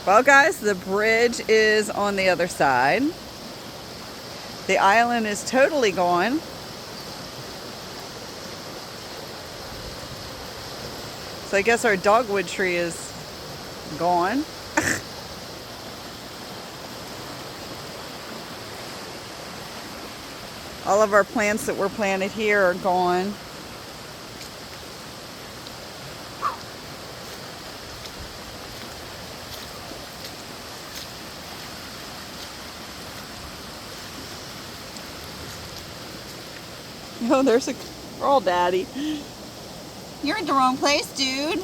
Well, guys, the bridge is on the other side. The island is totally gone. So I guess our dogwood tree is gone. All of our plants that were planted here are gone. Oh, there's a girl daddy. You're in the wrong place, dude.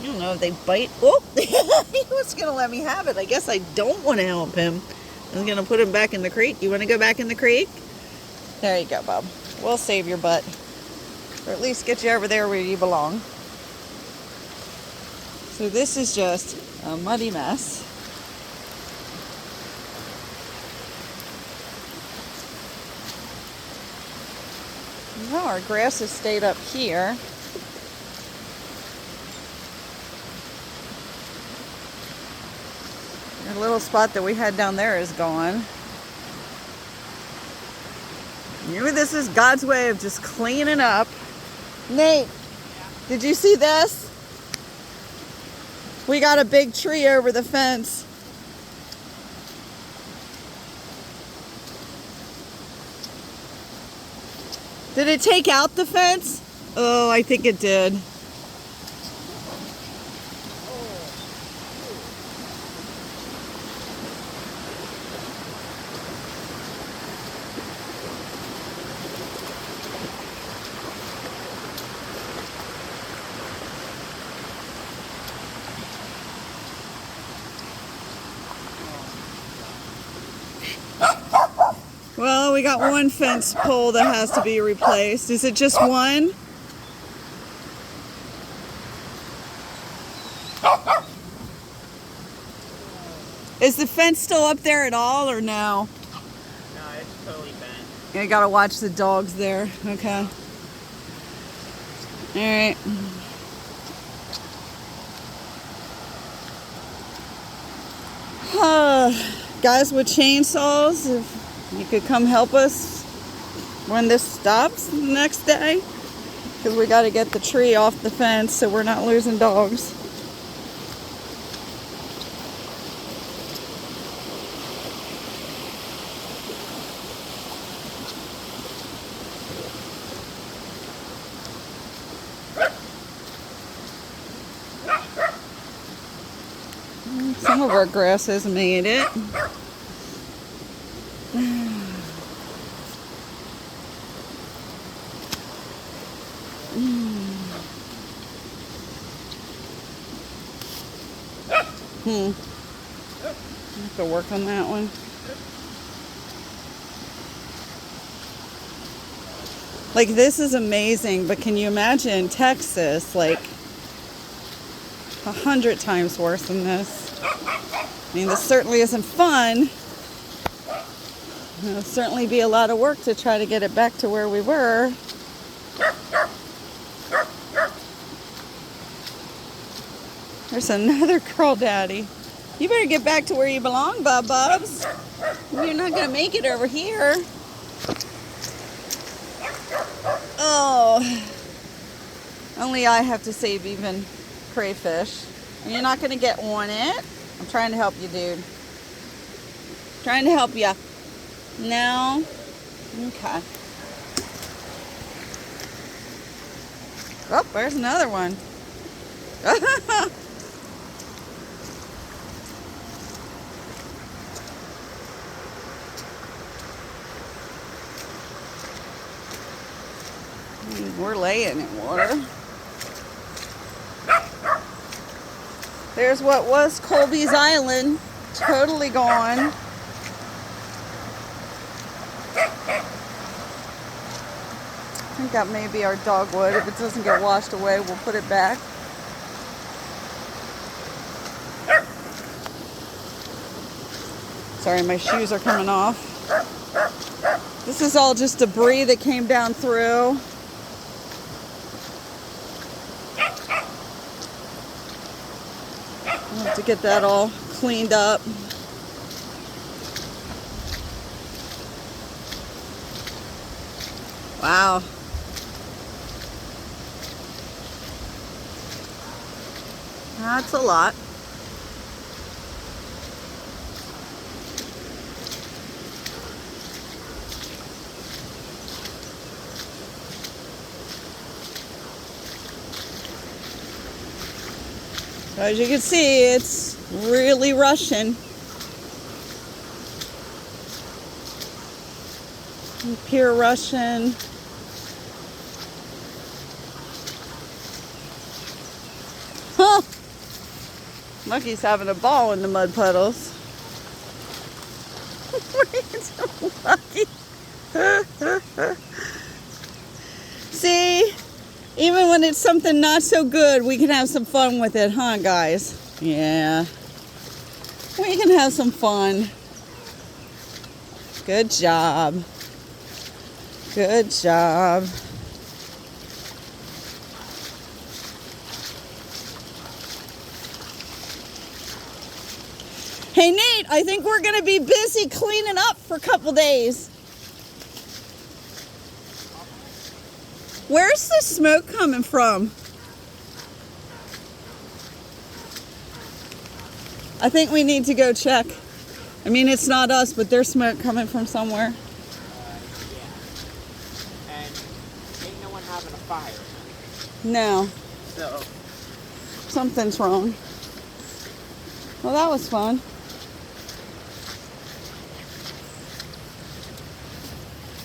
I don't know if they bite. Oh, he was going to let me have it. I guess I don't want to help him. I was going to put him back in the creek. You want to go back in the creek? There you go, Bub. We'll save your butt. Or at least get you over there where you belong. So this is just a muddy mess. Well, our grass has stayed up here. The little spot that we had down there is gone. Maybe this is God's way of just cleaning up. Nate, did you see this? We got a big tree over the fence. Did it take out the fence? Oh, I think it did. Well, we got one fence pole that has to be replaced. Is it just one? Is the fence still up there at all or no? No, it's totally bent. You gotta watch the dogs there. Okay. Alright. Guys with chainsaws, if you could come help us when this stops the next day, because we got to get the tree off the fence so we're not losing dogs. Some of our grass has made it. I have to work on that one. Like, this is amazing, but can you imagine Texas, like 100 times worse than this? I mean, this certainly isn't fun. It'll certainly be a lot of work to try to get it back to where we were. There's another curl daddy. You better get back to where you belong, Bubs. You're not going to make it over here. Oh. Only I have to save even crayfish. And you're not going to get on it. I'm trying to help you, dude. Trying to help you. No? Okay. Oh, there's another one. We're laying in water. There's what was Colby's Island. Totally gone. I think that may be our dogwood. If it doesn't get washed away, we'll put it back. Sorry, my shoes are coming off. This is all just debris that came down through. I'll have to get that all cleaned up. Wow. That's a lot. So as you can see, it's really rushing. Pure Russian. Huh. Lucky's having a ball in the mud puddles. Lucky. See, even when it's something not so good, we can have some fun with it, huh, guys? Yeah. We can have some fun. Good job. Good job. Hey, Nate, I think we're going to be busy cleaning up for a couple days. Where's the smoke coming from? I think we need to go check. I mean, it's not us, but there's smoke coming from somewhere. Yeah. And ain't no one having a fire. No. So. Something's wrong. Well, that was fun.